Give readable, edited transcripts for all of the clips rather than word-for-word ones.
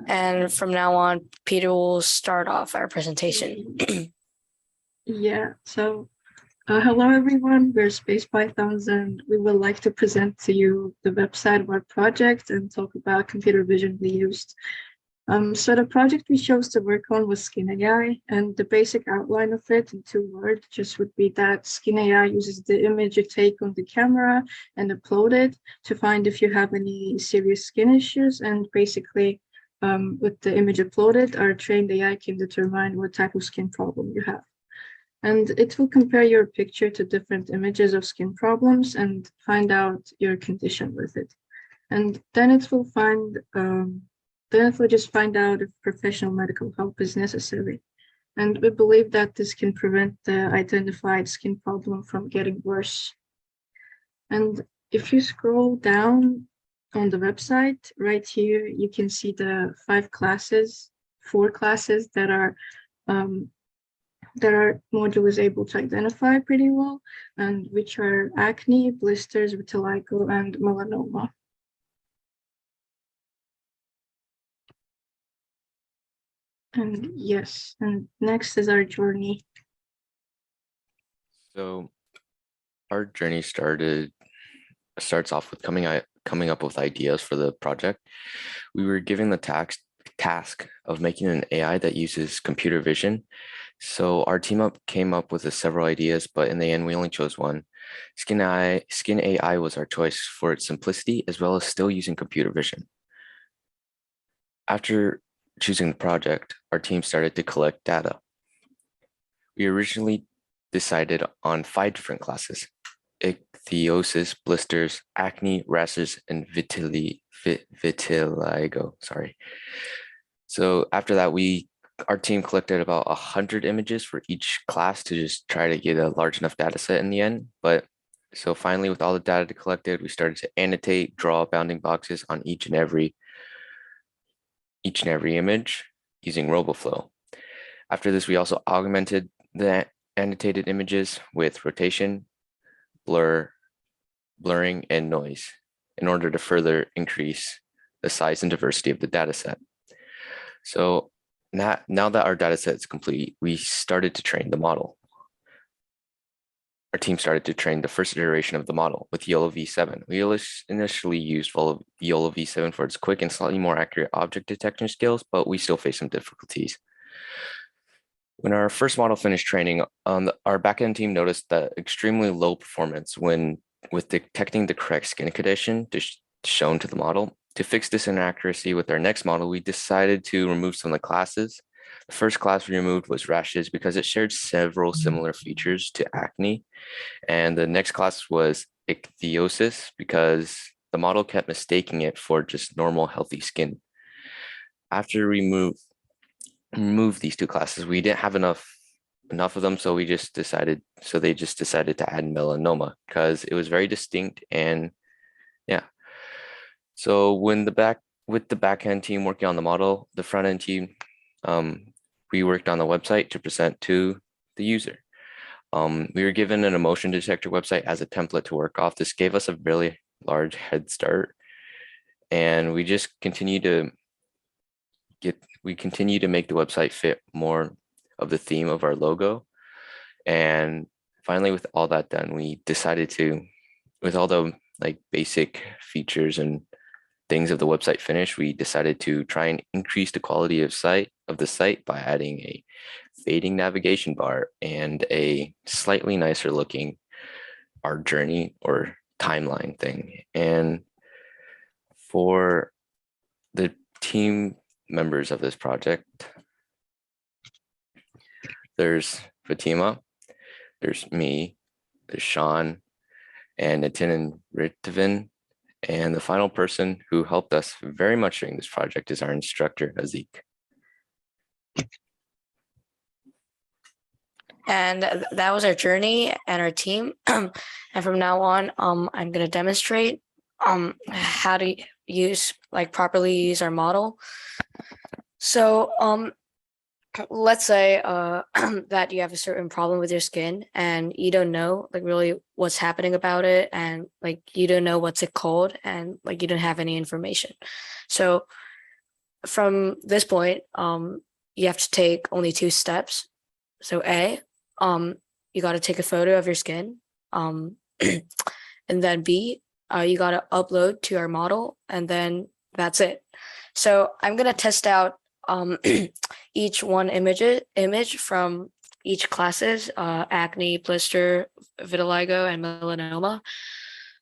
And from now on, Peter will start off our presentation. Yeah, so hello everyone, we're Space Pythons and we would like to present to you the website of our project and talk about computer vision we used. So the project we chose to work on was Skin AI, and the basic outline of it in 2 words just would be that Skin AI uses the image you take on the camera and upload it to find if you have any serious skin issues, and basically with the image uploaded, our trained AI can determine what type of skin problem you have. And it will compare your picture to different images of skin problems and find out your condition with it. And then it will just find out if professional medical help is necessary. And we believe that this can prevent the identified skin problem from getting worse. And if you scroll down on the website, right here, you can see the 4 classes that our module is able to identify pretty well, and which are acne, blisters, vitiligo, and melanoma. And yes, and next is our journey. So our journey starts off with coming up with ideas for the project. We were given the task of making an AI that uses computer vision. So our team came up with several ideas, but in the end, we only chose one. Skin AI was our choice for its simplicity, as well as still using computer vision. After choosing the project, our team started to collect data. We originally decided on 5 different classes: ichthyosis, blisters, acne, rashes, and vitiligo. Sorry. So after that, our team collected about 100 images for each class to just try to get a large enough data set in the end. But so finally, with all the data collected, we started to annotate, draw bounding boxes on each and every image using RoboFlow. After this, we also augmented the annotated images with rotation, blurring, and noise in order to further increase the size and diversity of the data set. So now that our data set is complete, we started to train the model. Our team started to train the first iteration of the model with YOLO v7. We initially used YOLO v7 for its quick and slightly more accurate object detection skills, but we still faced some difficulties. When our first model finished training, our backend team noticed that extremely low performance with detecting the correct skin condition shown to the model. To fix this inaccuracy with our next model, we decided to remove some of the classes. The first class we removed was rashes because it shared several similar features to acne. And the next class was ichthyosis because the model kept mistaking it for just normal healthy skin. After we removed these 2 classes, we didn't have enough of them, so they just decided to add melanoma because it was very distinct. And yeah, so with the backend team working on the model, the front end team, we worked on the website to present to the user. We were given an emotion detector website as a template to work off. This gave us a really large head start, and we just continue to make the website fit more of the theme of our logo. And finally, with all that done, we decided to, with all the basic features and things of the website finished, we decided to try and increase the quality of the site by adding a fading navigation bar and a slightly nicer looking our journey or timeline thing. And for the team members of this project, there's Fatima, there's me, there's Sean, and Nitin and Ritvin. And the final person who helped us very much during this project is our instructor, Haziq. And that was our journey and our team. And from now on, I'm going to demonstrate how to properly use our model. So let's say that you have a certain problem with your skin and you don't know really what's happening about it, and you don't know what's it called, and you don't have any information. So from this point, you have to take only 2 steps. So A, you got to take a photo of your skin. And then B, you got to upload to our model, and then that's it. So I'm going to test out each one image from each classes, acne, blister, vitiligo, and melanoma.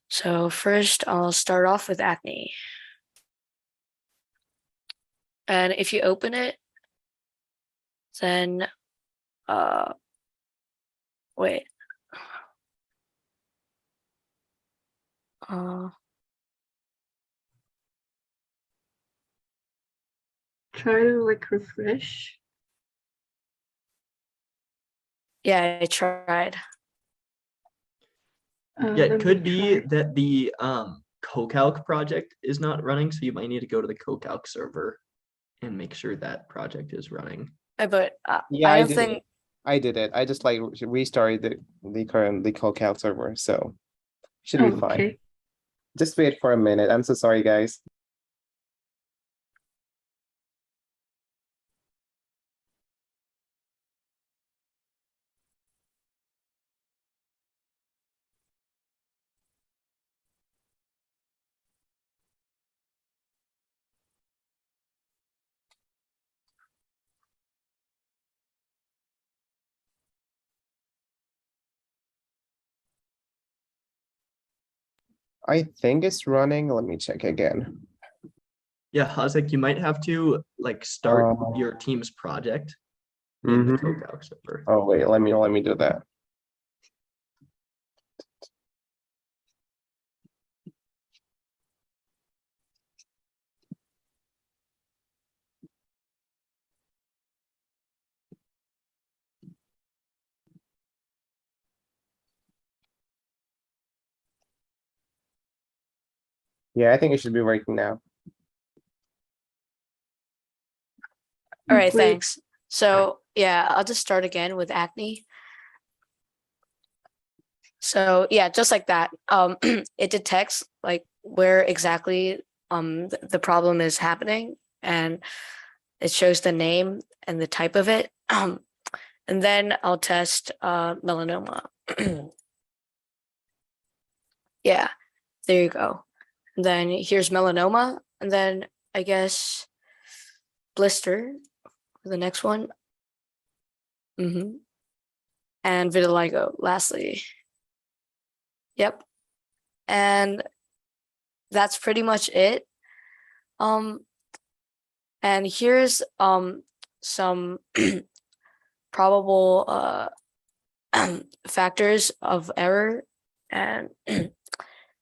So first I'll start off with acne. And if you open it, then wait. Try to like refresh. Yeah, I tried. Yeah, Let it could me be try. that the CoCalc project is not running, so you might need to go to the CoCalc server and make sure that project is running. But Yeah, I I don't did think it. I did it. I just like restarted the current CoCalc server, so should be Oh, fine. okay. Just wait for a minute. I'm so sorry, guys. I think it's running. Let me check again. Yeah, Haziq, you might have to like start Uh, your team's project in the Mhm. CoCalc server. Oh wait, let me do that. Yeah, I think it should be working now. all right, Great. thanks. So yeah, I'll just start again with acne. So yeah, just like that, it detects like where exactly the problem is happening, and it shows the name and the type of it. And then I'll test melanoma. Yeah, there you go. And then here's melanoma, and then I guess blister for the next one. And vitiligo lastly. Yep. And that's pretty much it. And here's some probable factors of error. And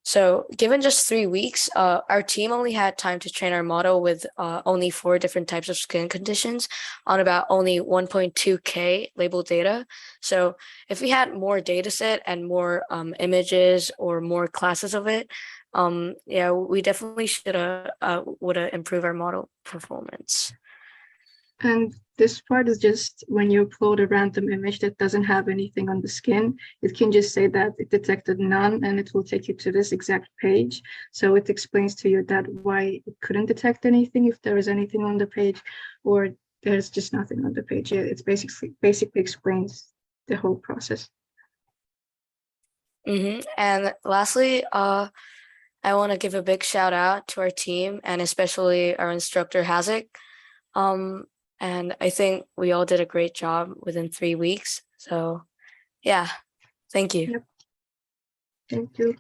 so given just 3 weeks, our team only had time to train our model with only 4 different types of skin conditions on about only 1.2K labeled data. So if we had more data set and more images or more classes of it, yeah, we definitely should would have improved our model performance. And this part is just when you upload a random image that doesn't have anything on the skin, it can just say that it detected none, and it will take you to this exact page. So it explains to you that why it couldn't detect anything if there is anything on the page, or there's just nothing on the page. Yeah, it's basically explains the whole process. And lastly, I want to give a big shout out to our team and especially our instructor Haziq. And I think we all did a great job within 3 weeks. So yeah, thank you. Yep. Thank you.